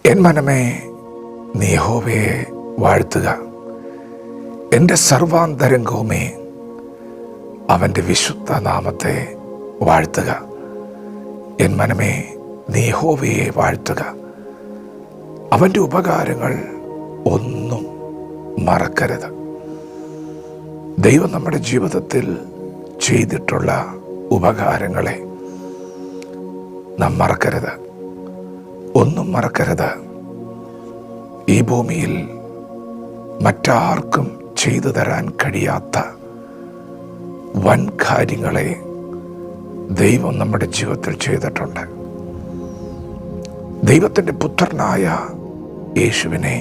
N മനമേ, നീ യഹോവയെ വാഴ്ത്തുക. എൻ്റെ സർവാന്തരംഗവുമേ, അവൻ്റെ വിശുദ്ധ നാമത്തെ വാഴ്ത്തുക. എൻ മനമേ, നീ യഹോവയെ വാഴ്ത്തുക. അവൻ്റെ ഉപകാരങ്ങൾ ഒന്നും മറക്കരുത്. ദൈവം നമ്മുടെ ജീവിതത്തിൽ ചെയ്തിട്ടുള്ള ഉപകാരങ്ങളെ നാം മറക്കരുത്, ഒന്നും മറക്കരുത്. ഈ ഭൂമിയിൽ മറ്റാർക്കും ചെയ്തു തരാൻ കഴിയാത്ത വൻ കാര്യങ്ങളെ ദൈവം നമ്മുടെ ജീവിതത്തിൽ ചെയ്തിട്ടുണ്ട്. ദൈവത്തിൻ്റെ പുത്രനായ യേശുവിനെ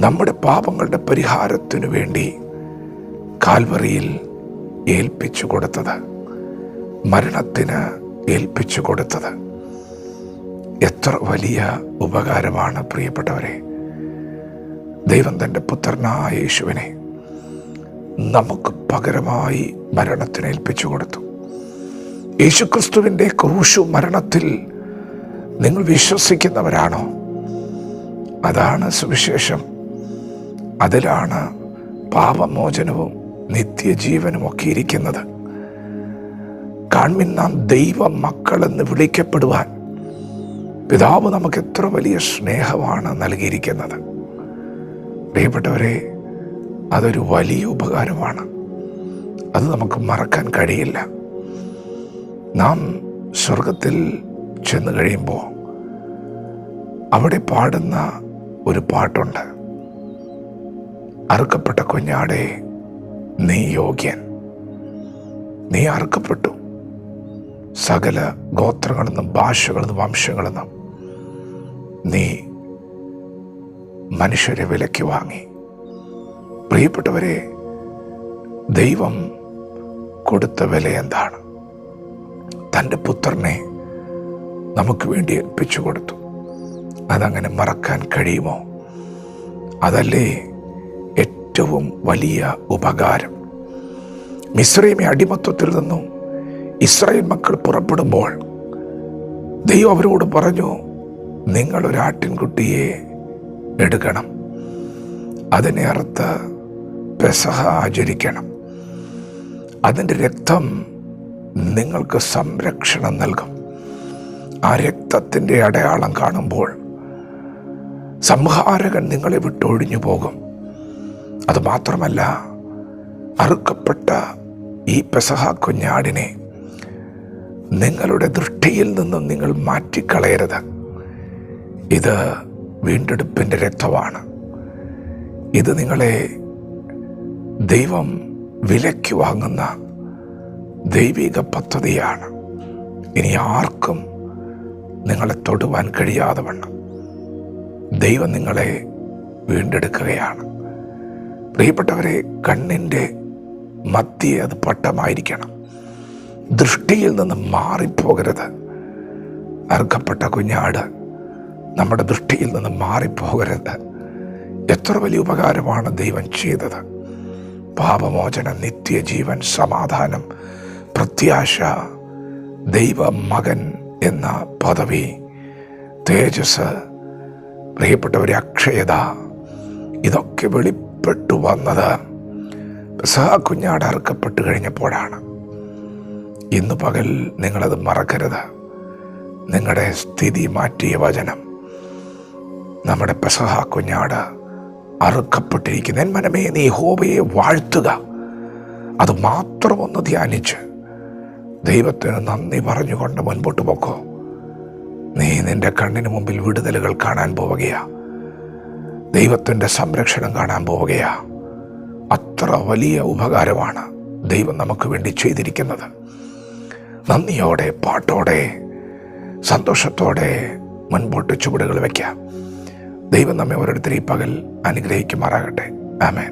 നമ്മുടെ പാപങ്ങളുടെ പരിഹാരത്തിനു വേണ്ടി കാൽവറിയിൽ ഏൽപ്പിച്ചു കൊടുത്തത്, മരണത്തിന് ഏൽപ്പിച്ചു കൊടുത്തത് എത്ര വലിയ ഉപകാരമാണ് പ്രിയപ്പെട്ടവരെ. ദൈവം തൻ്റെ പുത്രനായ യേശുവിനെ നമുക്ക് പകരമായി മരണത്തിന് ഏൽപ്പിച്ചു കൊടുത്തു. യേശുക്രിസ്തുവിൻ്റെ ക്രൂശു മരണത്തിൽ നിങ്ങൾ വിശ്വസിക്കുന്നവരാണോ? അതാണ് സുവിശേഷം. അതിലാണ് പാപമോചനവും നിത്യജീവനും ഒക്കെ ഇരിക്കുന്നത്. കാൺമിൻ, നാം ദൈവ മക്കളെന്ന് വിളിക്കപ്പെടുവാൻ പിതാവ് നമുക്ക് എത്ര വലിയ സ്നേഹമാണ് നൽകിയിരിക്കുന്നത്. പ്രിയപ്പെട്ടവരെ, അതൊരു വലിയ ഉപകാരമാണ്. അത് നമുക്ക് മറക്കാൻ കഴിയില്ല. നാം സ്വർഗത്തിൽ ചെന്ന് കഴിയുമ്പോൾ അവിടെ പാടുന്ന ഒരു പാട്ടുണ്ട്. അറുക്കപ്പെട്ട കുഞ്ഞാടെ, നീ യോഗ്യൻ. നീ അറുക്കപ്പെട്ടു. സകല ഗോത്രങ്ങളിൽ നിന്നും ഭാഷകളിൽ നിന്നും വംശങ്ങളിൽ നിന്നും നീ മനുഷ്യരെ വിലയ്ക്ക് വാങ്ങി. പ്രിയപ്പെട്ടവരെ, ദൈവം കൊടുത്ത വില എന്താണ്? തൻ്റെ പുത്രനെ നമുക്ക് വേണ്ടി ഏൽപ്പിച്ചു കൊടുത്തു. അതങ്ങനെ മറക്കാൻ കഴിയുമോ? അതല്ലേ ഏറ്റവും വലിയ ഉപകാരം. മിസ്രൈമി അടിമത്വത്തിൽ നിന്നും ഇസ്രായേൽ മക്കൾ പുറപ്പെടുമ്പോൾ ദൈവം അവരോട് പറഞ്ഞു, നിങ്ങളൊരു ആട്ടിൻകുട്ടിയെ എടുക്കണം, അതിനെ അറുത്ത് പെസഹ ആചരിക്കണം. അതിൻ്റെ രക്തം നിങ്ങൾക്ക് സംരക്ഷണം നൽകും. ആ രക്തത്തിൻ്റെ അടയാളം കാണുമ്പോൾ സംഹാരകൻ നിങ്ങളെ വിട്ടൊഴിഞ്ഞു പോകും. അതുമാത്രമല്ല, അറുക്കപ്പെട്ട ഈ പെസഹ കുഞ്ഞാടിനെ നിങ്ങളുടെ ദൃഷ്ടിയിൽ നിന്നും നിങ്ങൾ മാറ്റിക്കളയരുത്. ഇത് വീണ്ടെടുപ്പിൻ്റെ രക്തമാണ്. ഇത് നിങ്ങളെ ദൈവം വിലയ്ക്ക് വാങ്ങുന്ന ദൈവിക പദ്ധതിയാണ്. ഇനി ആർക്കും നിങ്ങളെ തൊടുവാൻ കഴിയാതെ വണ്ണം ദൈവം നിങ്ങളെ വീണ്ടെടുക്കുകയാണ്. പ്രിയപ്പെട്ടവരെ, കണ്ണിൻ്റെ മധ്യേ അത് പട്ടമായിരിക്കണം. ദൃഷ്ടിയിൽ നിന്ന് മാറിപ്പോകരുത്. അറുക്കപ്പെട്ട കുഞ്ഞാട് നമ്മുടെ ദൃഷ്ടിയിൽ നിന്ന് മാറിപ്പോകരുത്. എത്ര വലിയ ഉപകാരമാണ് ദൈവം ചെയ്തത്. പാപമോചനം, നിത്യജീവൻ, സമാധാനം, പ്രത്യാശ, ദൈവ മകൻ എന്ന പദവി, തേജസ്, പ്രിയപ്പെട്ടവരെ, അക്ഷയത, ഇതൊക്കെ വെളിപ്പെട്ടു വന്നത് പെസഹ കുഞ്ഞാട് അറുക്കപ്പെട്ട് കഴിഞ്ഞപ്പോഴാണ്. ഇന്ന് പകൽ നിങ്ങളത് മറക്കരുത്. നിങ്ങളുടെ സ്ഥിതി മാറ്റിയ വചനം, നമ്മുടെ പെസഹ കുഞ്ഞാട് അറുക്കപ്പെട്ടിരിക്കുന്ന. എൻ മനമേ, നീ യഹോവയെ വാഴ്ത്തുക. അത് മാത്രം ഒന്ന് ധ്യാനിച്ച് ദൈവത്തിന് നന്ദി പറഞ്ഞുകൊണ്ട് മുൻപോട്ട് പോക്കോ. നീ നിന്റെ കണ്ണിന് മുമ്പിൽ വിടുതലുകൾ കാണാൻ പോവുകയാ. ദൈവത്തിൻ്റെ സംരക്ഷണം കാണാൻ പോവുകയാ. അത്ര വലിയ ഉപകാരമാണ് ദൈവം നമുക്ക് വേണ്ടി ചെയ്തിരിക്കുന്നത്. നന്ദിയോടെ, പാട്ടോടെ, സന്തോഷത്തോടെ മുൻപോട്ട് ചുവടുകൾ വയ്ക്കാം. ദൈവം നമ്മെ ഓരോരുത്തരെയും പകൽ അനുഗ്രഹിക്കുമാറാകട്ടെ. ആമേൻ.